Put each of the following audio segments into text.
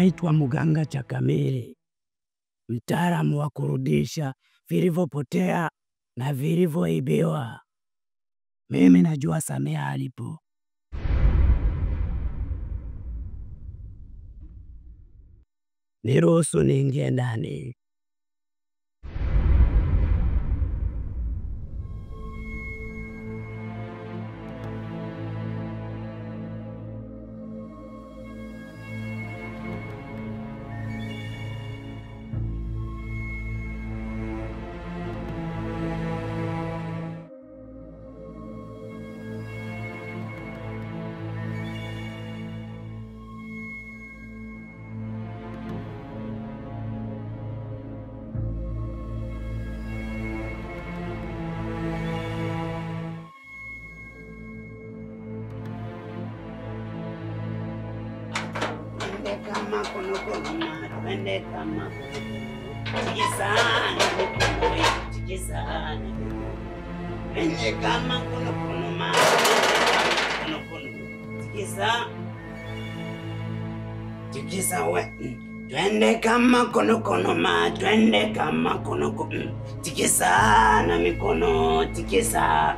naitwa Mganga Chakamili, mtaalamu wa kurudisha vilivyopotea na vilivyoibiwa. Mimi najua Samia alipo. Niruhusu niingie ndani. Kama twende kama tikisana twende kama tikisa we twende kama twende kama tikisa na mikono tikisa.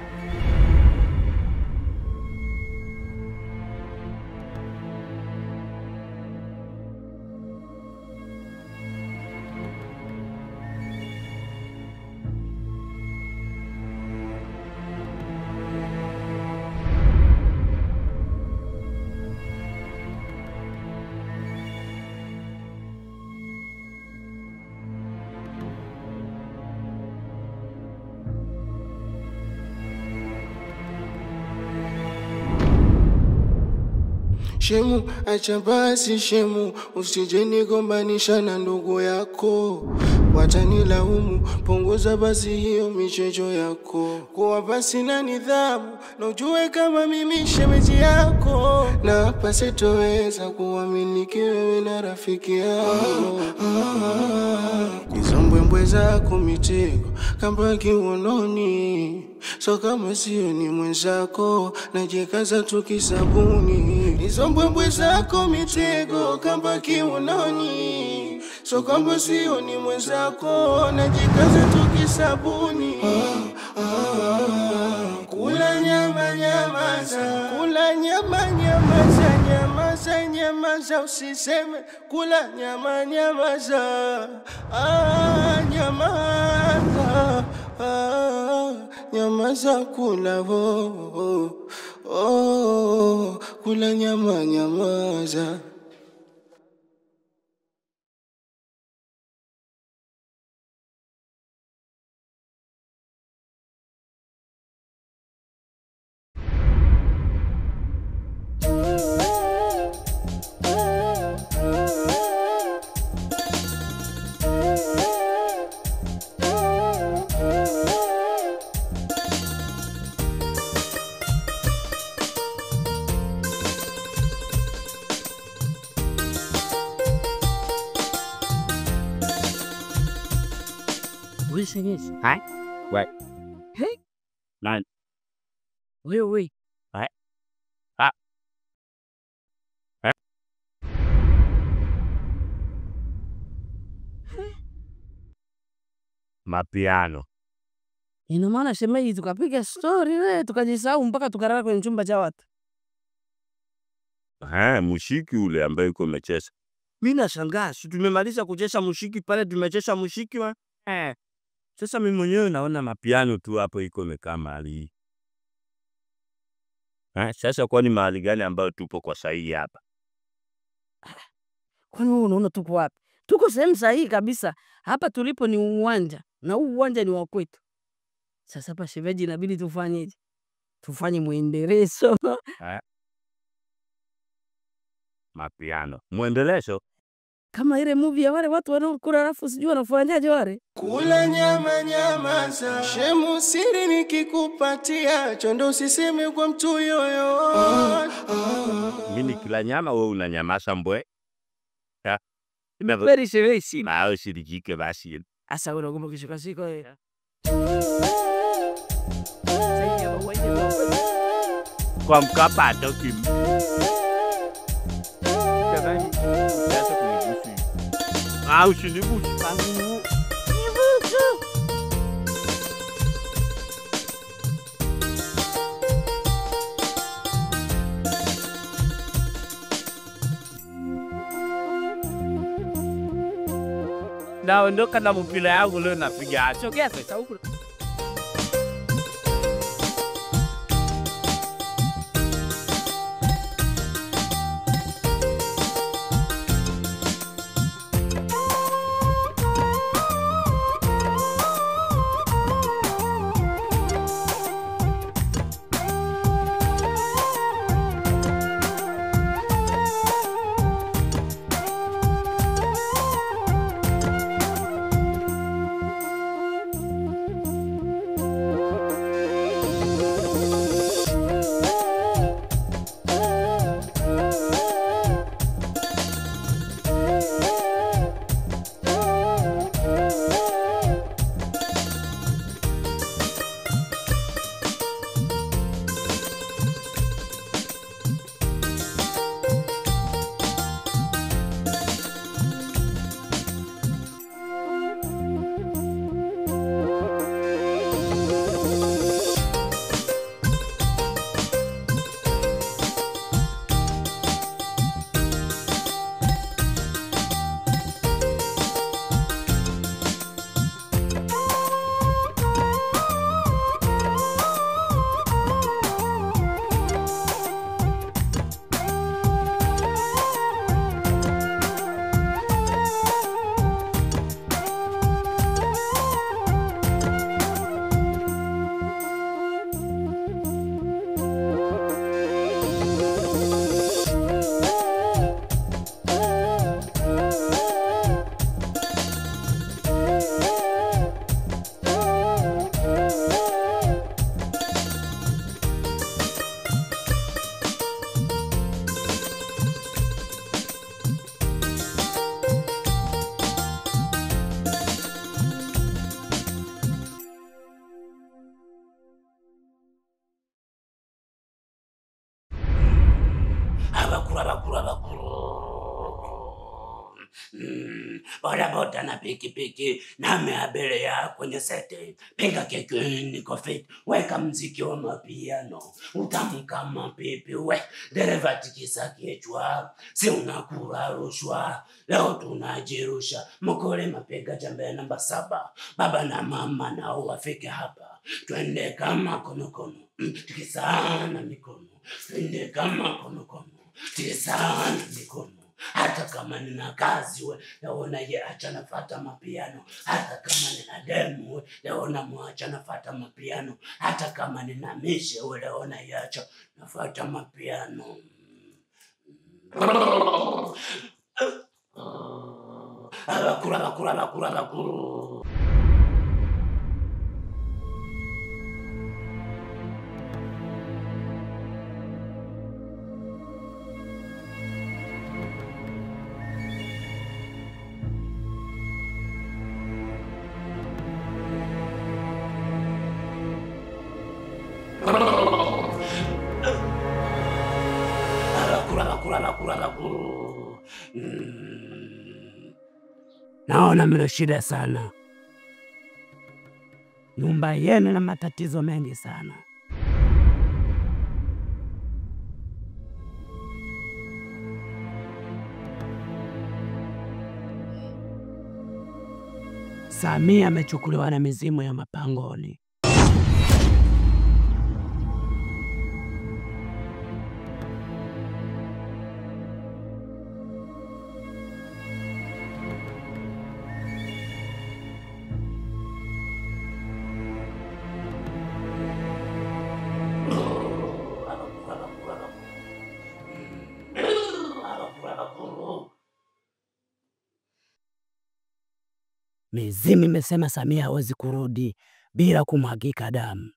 Shemu, acha basi shemu, usije nigombanisha na ndugu yako. Watanilaumu, punguza basi hiyo michezo yako. Kuwa basi na nidhamu, na ujue kama mimi shemeji yako. Na hapa sitoweza kuamini wewe na rafiki yako. Hizo mbwembwe zako mitego, kamba kiunoni. So kama sio ni mwenzako, najikaza tukisabuni. Hizo mbwembwe zako mitego, kamba kiunoni. So kama sio ni mwenzako, najikaza tukisabuni. Kula nyama nyamaza, kula nyama nyamaza, nyamaza nyamaza usiseme. Kula nyama nyamaza, nyamaza, nyamaza kula kula nyama nyamaza. Hả? Vậy. Hey. Này. Ui. Đấy. À. Đấy. Mapiano. Ina maana shemeji tukapiga story wewe tukajisahau mpaka tukarara kwenye chumba cha watu. Muziki ule ambaye uko umecheza. Mimi nashangaa, si tumemaliza kucheza muziki pale tumecheza muziki wa. Sasa mimi mwenyewe naona mapiano tu hapo iko imekaa mahali. Sasa kwani mahali gani ambayo tupo kwa sahihi hapa? Kwani wewe unaona tuko wapi? Tuko sehemu sahihi kabisa. Hapa tulipo ni uwanja na huu uwanja ni wa kwetu. Sasa hapa shemeji inabidi tufanyeje? Tufanye muendelezo. Mapiano. Muendelezo? Kama ile movie ya wale watu wanaokula alafu sijui wanafanyaje wale. Kula nyama nyamaza, shemu siri nikikupatia, chondo usiseme kwa mtu yoyote. Mimi kila nyama wewe unanyamaza mbwe. Very serious. Mao sirijike basi. Asa unakumbuka kishuka siko wewe. Kwa Mkapa toki. Jamani, sasa Usinigushi tangu. Naondoka na mpira yangu leo napiga. Sogea sasa huko. Boda na piki na meabelea kwenye sete. Piga keki niko fit. Weka mziki wa mapiano. Utamu kama pipi we. Dereva tikisa kichwa. Si unakula rushwa. Leo tunajirusha. Mkole mapega jambe namba 7. Baba na mama nao wafike hapa. Twende kama konokono. Tikisana mikono. Twende kama konokono. Tikisana mikono. Hata kama nina kazi we, naona ye acha nafata mapiano. Hata kama nina demu we, naona muacha nafata mapiano. Hata kama nina mishe we, naona ye acha nafata mapiano. Bakuru. Naona mna shida sana. Nyumba yenu na matatizo mengi sana. Samia amechukuliwa na mizimu ya mapangoni. Mizimu imesema Samia hawezi kurudi bila kumwagika damu.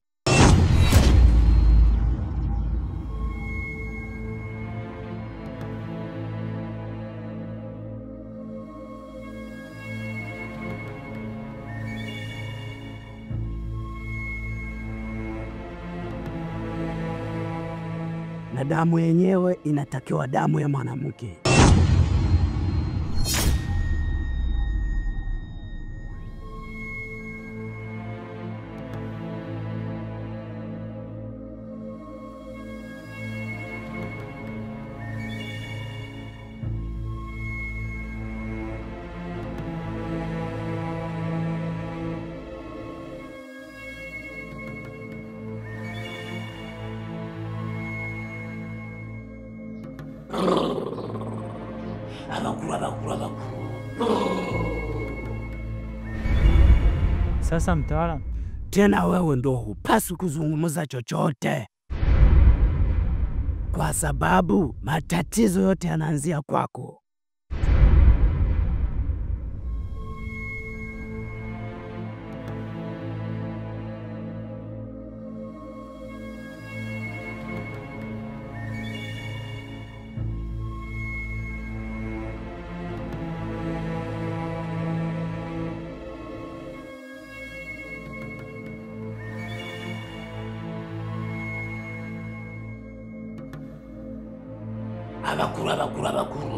Na damu yenyewe inatakiwa damu ya mwanamke. Abakuru, abakuru, abakuru. Sasa mtawala, Tena wewe ndo hupaswi kuzungumza chochote, kwa sababu matatizo yote yanaanzia kwako. Abakuru, abakuru, abakuru.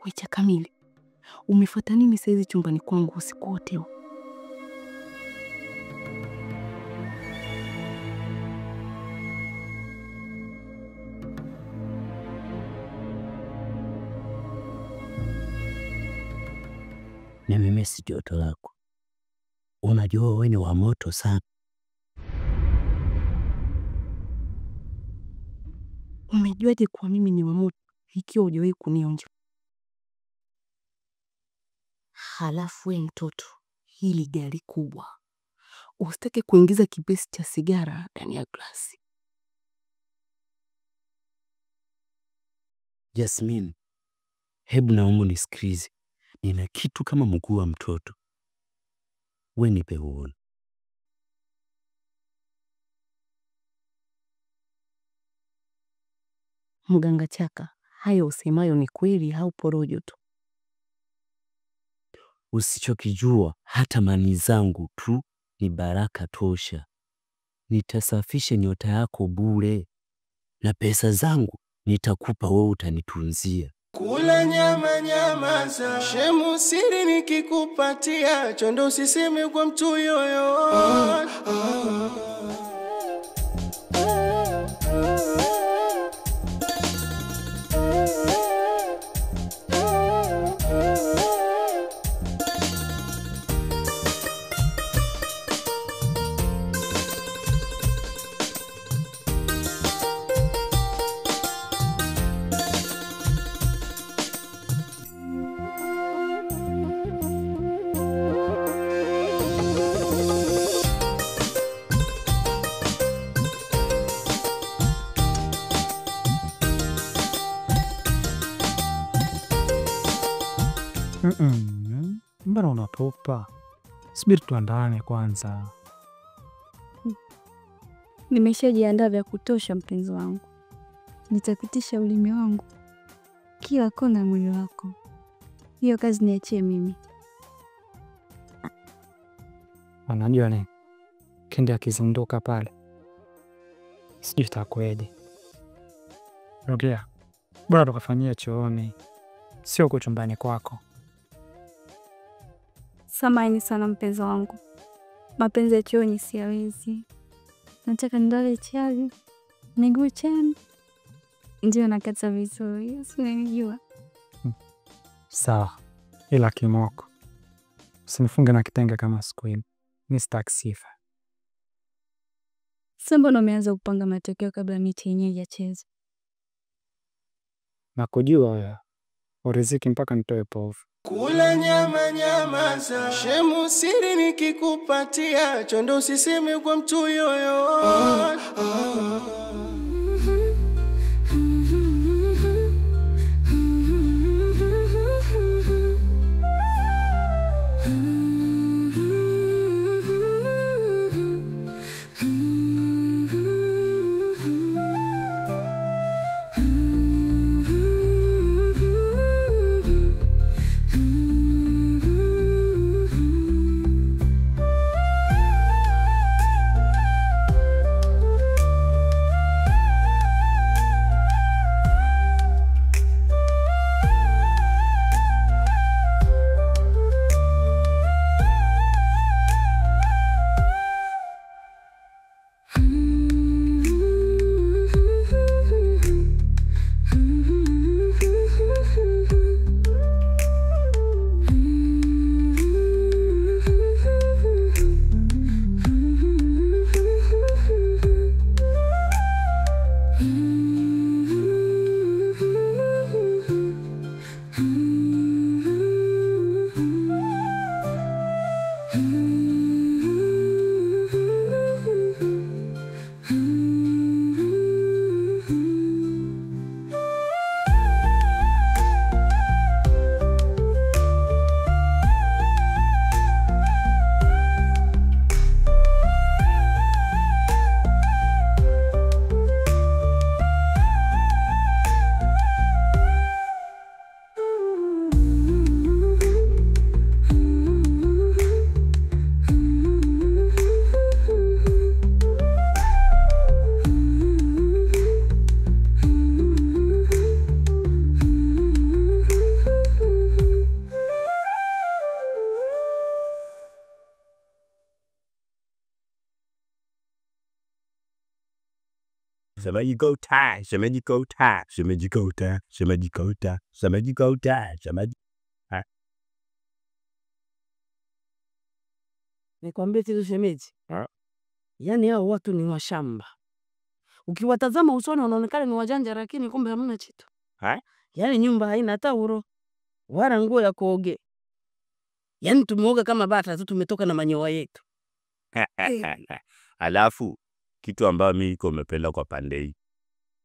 Mwicha kamili, umefuata nini saizi chumbani kwangu usiku wote huu? Nimemisi joto lako. Unajua wewe ni wa moto sana. Umejuaje kwa mimi ni wa moto ikiwa hujawahi kunionja? Halafu we mtoto, hili gari kubwa, usitake kuingiza kibesi cha sigara ndani ya glasi. Jasmine, hebu naomba nisikilize. Nina kitu kama mguu wa mtoto. We nipe uone. Mganga Chaka, hayo usemayo ni kweli au porojo tu? Usichokijua, hata mani zangu tu ni baraka tosha. Nitasafisha nyota yako bure, na pesa zangu nitakupa wewe, utanitunzia. Kula nyama nyamaza, shemu siri nikikupatia, chondo usiseme kwa mtu yoyote. Mbona unatopa? Subiri tuandane kwanza. Nimeshajiandaa vya kutosha mpenzi wangu. Nitapitisha ulimi wangu kila kona mwili wako. Hiyo kazi niachie mimi. Anajua nini? Kende akizinduka pale, sijui itakuwaje. Rogea, bora tukafanyia chooni, sio huko chumbani kwako. Samahani sana mpenzi wangu. Mapenzi ya chooni siyawezi. Nataka ndale chali, miguu chini. Ndio nakata vizuri, usinijua. Sawa, ila kimoko, usinifunge na kitenge kama siku ile. Mimi sitaki sifa. Mbona umeanza kupanga matokeo kabla miti yenyewe haijacheza? Nakujua wewe, uriziki mpaka nitoe povu. Kula nyama nyamaza, shemu siri nikikupatia, chondo usiseme kwa mtu yoyote. Shemeji kota, shemeji kota, shemeji kota, shemeji kota, shemeji kota, shemeji. Nikwambie kitu shemeji. Yaani hao watu ni washamba. Ukiwatazama usoni wanaonekana ni wajanja lakini kumbe hamna kitu. Yaani nyumba haina hata uro wala nguo ya kuogea. Yaani tumeoga kama bata tu tumetoka na manyoya yetu. Alafu kitu ambayo mimi iko nimependa kwa pande hii.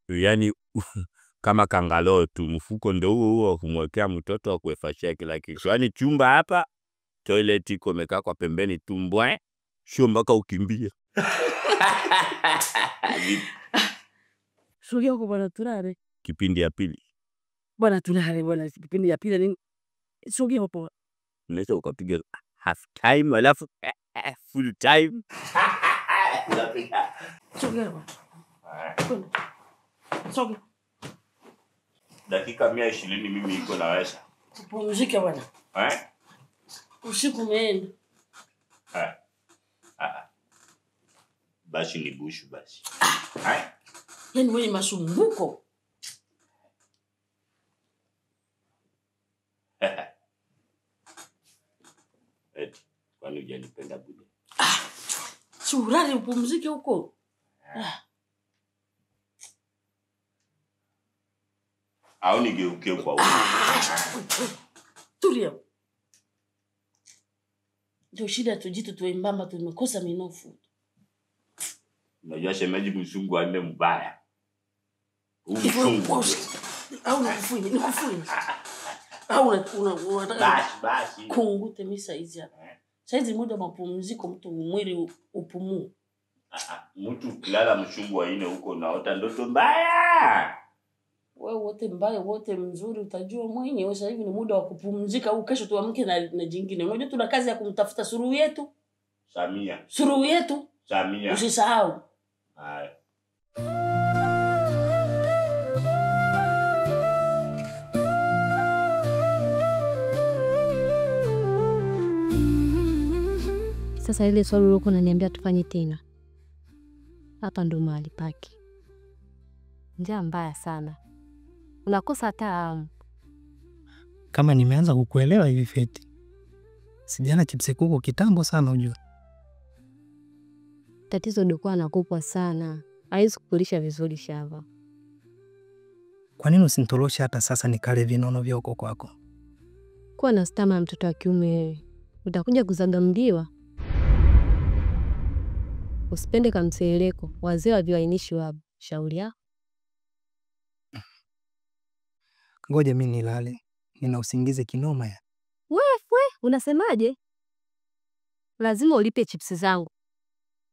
Yaani kama kangaloo tu mfuko ndio huo kumwekea mtoto wa kuefashia kila kitu. Yaani chumba hapa, toilet iko imekaa kwa pembeni tumbwe, sio mpaka ukimbie. Sogea huko bwana tulale. Kipindi ya pili. Bwana tulale bwana kipindi ya pili nini? Sogea hapo. Unaweza ukapiga half time alafu full time. Sogea bwana. Sogea. Dakika 120 mimi iko naweza. Pumzika bwana. Usiku umeenda. Basi ni bushu basi. Yaani wewe masumbuko. Kwani hujanipenda budi? Surari upumzike huko. Au nigeuke kwa huko. Tulia. Ndio shida tujitu tuembamba tumekosa minofu. Unajua shemeji mzungu ane mbaya. Au nikufunye. Au unataka basi. Kungute misa hizi hapa. Saizi muda mapumziko mtu mwili upumue. Mtu kilala mshungu wa ine huko naota ndoto mbaya. Wewe wote mbaya wote mzuri utajua mwenyewe. Sasa hivi ni muda wa kupumzika au kesho tuamke na jingine. Unajua tuna kazi ya kumtafuta suluhu yetu. Samia. Suluhu yetu. Samia. Usisahau. Haya. Sasa ile swali ulikuwa unaniambia tufanye tena. Hapa ndo mahali pake. Njaa mbaya sana. Unakosa hata Kama nimeanza kukuelewa hivi Feti. Sijana chipsi kuku kitambo sana unajua. tatizo lilikuwa anakupwa sana. Haiwezi kukulisha vizuri Shava. Kwa nini usintorosha hata sasa nikale vinono vya huko kwako? Kuwa na stama ya mtoto wa kiume utakuja kuzagamliwa. Usipende kamseleko, wazee waviwainishi wabu. Shauri yako. Ngoja mimi nilale. Nina usingizi kinoma ya. Wewe, unasemaje? Lazima ulipe chipsi zangu.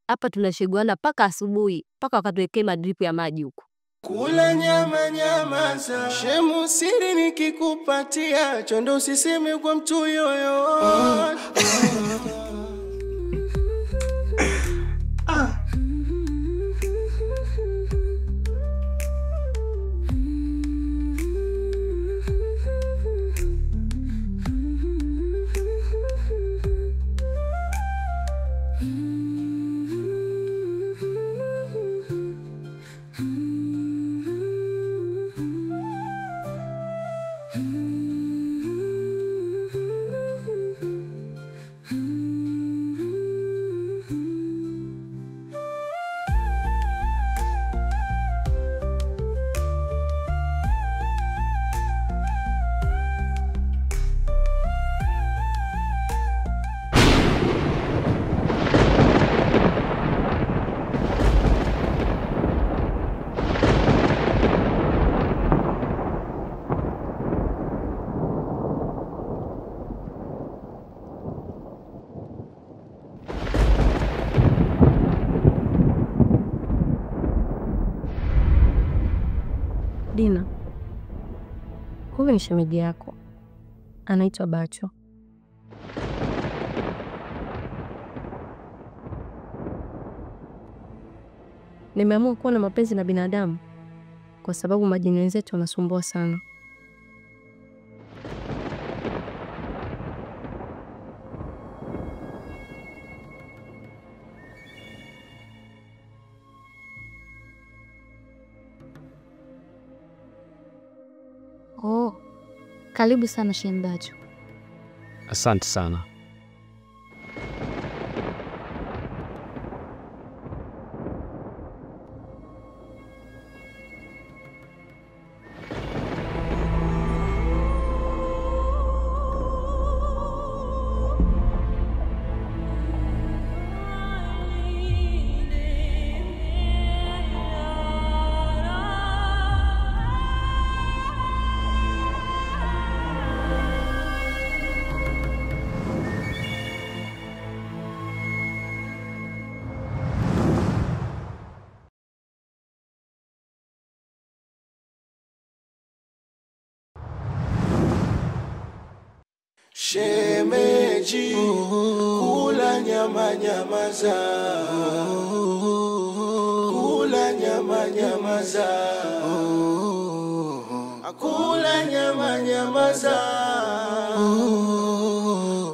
Hapa tunashiguana paka asubuhi, paka wakatuwekea madripu ya maji huko. Kula nyama za shemu siri nikikupatia chondo usiseme kwa mtu yoyote. Dina, huyu ni shemeji yako. Anaitwa Bacho. Nimeamua kuwa na mapenzi na binadamu kwa sababu majini wenzetu wanasumbua sana. Karibu sana Shendacho. Asante sana. Shemeji, kula nyama nyamaza, kula nyama nyamaza, kula nyama nyamaza,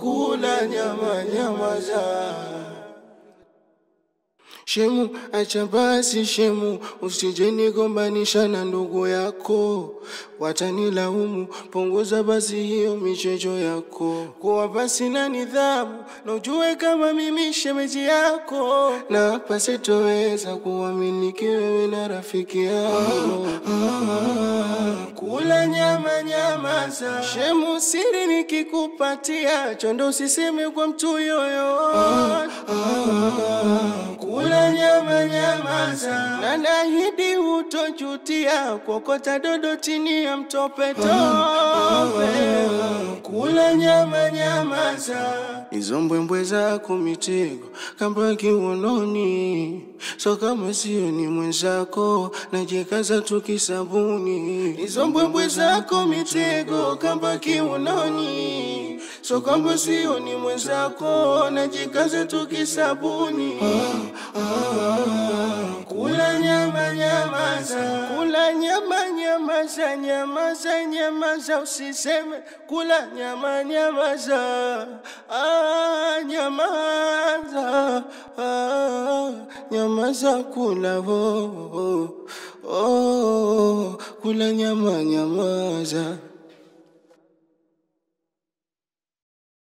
kula nyama nyamaza. Shemu, acha basi shemu, usije nigombanisha na ndugu yako. Watanilaumu, punguza basi hiyo michezo yako. Kuwa basi na nidhamu, na ujue kama mimi shemeji yako. Na hapa sitoweza kuamini wewe na rafiki yako. Kula nyama nyamaza, shemu siri nikikupatia, chondo usiseme kwa mtu yoyote. Kula nyama nyamaza, na nahidi utojutia, kuokota dodo chini ya mtope tope. Kula nyama nyamaza, hizo mbwembwe zako mitego kamba kiunoni, so kama sio ni mwenzako najikaza tukisabuni. Hizo mbwembwe zako mitego kamba kiunoni, so kama sio ni mwenzako najikaza tukisabuni. Kula nyama nyamaza, kula nyama nyamaza, nyamaza nyamaza usiseme. Kula nyama nyamaza, nyamaza, nyamaza kula kula nyama nyamaza.